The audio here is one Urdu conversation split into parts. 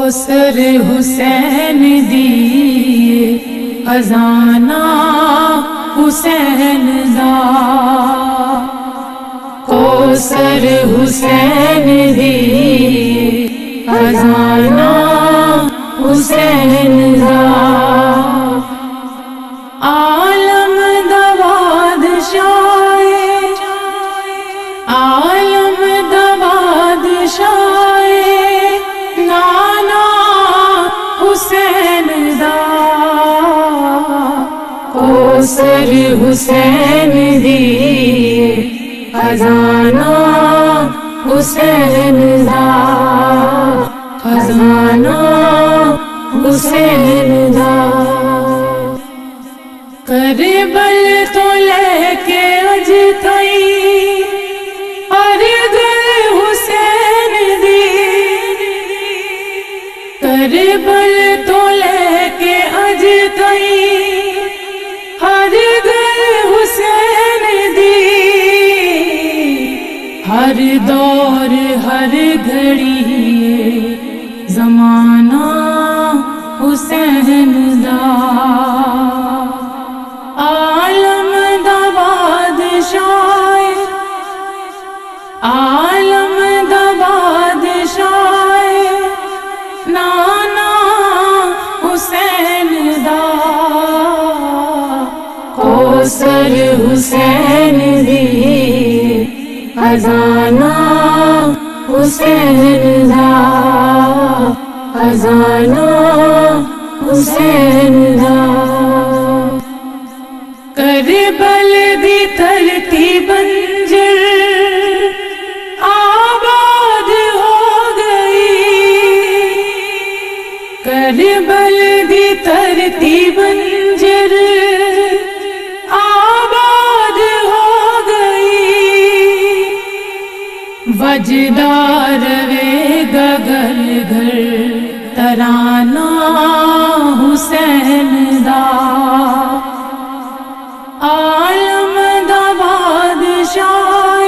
کوثر حسین دیے خزانہ حسین دا کوثر حسین دیے خزانہ حسین دا عالم دا بادشاہ عالم دا بادشاہ نانا حسین دا کوثر حسین دیے خزانہ حسین دا خزانہ حسین دا کربل تو لے کے اج تئی ہر گل حسین دی کربل تو لے کے اج تئی ہر گل حسین دی ہر دور ہر گھڑی زمانہ حسین دا عالم دا بادشاہ عالم دا بادشاہ نانا حسین دا کوثر حسین دیے خزانہ حسین دا خزانہ حسین دا کربل دی ترتی بنجر آباد ہو گئی کربل دی ترتی بنجر آباد ہو گئی وجدار وے گگر گھر ترانہ حسین دا عالم دا بادشاہ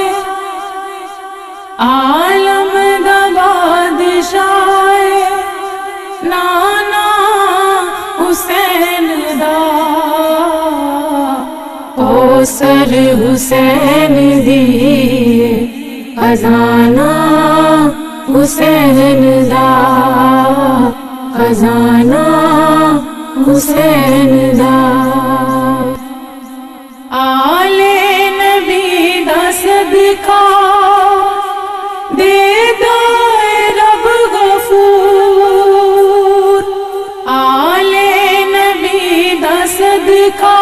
عالم دا بادشاہ نانا حسین دا کوثر حسین دیے خزانہ حسین دا خزانہ حسین دا آلے نبی دا صدقہ دے دو اے رب غفور آلے نبی دا صدقہ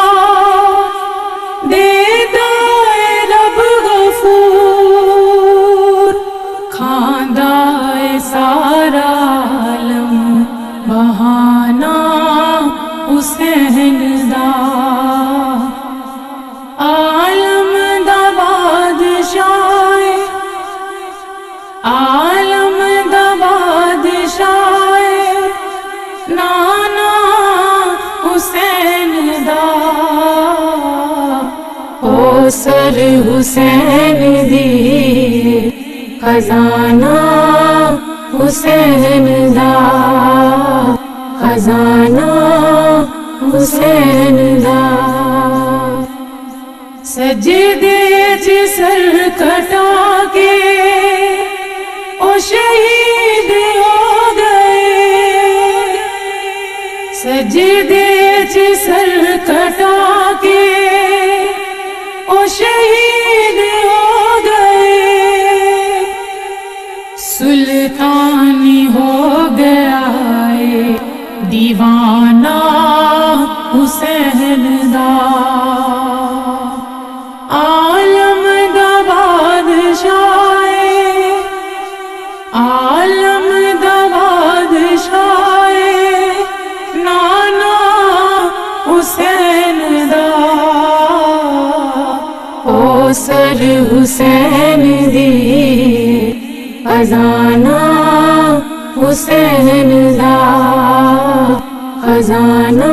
دے دو اے رب غفور کھاندہ اے سارا عالم بہانہ حسین دا عالم دا بادشاہ عالم دا بادشاہ نانا حسین دا کوثر حسین دیے خزانہ حسین دا خزانہ حسین دا سجدے چ سر کٹا کے او شہید ہو گئے سجدے چ سر کٹا کے او شہید ہو گئے سلطانی ہو گیا ہے دیوانہ حسین دا عالم دا بادشاہ عالم دا بادشاہ نانا حسین دا کوثر حسین دیے خزانہ حسین دا خزانہ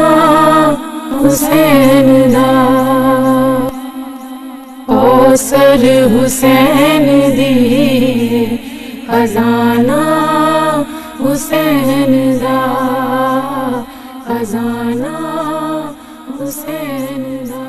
حسین دا کوثر حسین دیے خزانہ حسین دا خزانہ حسین دا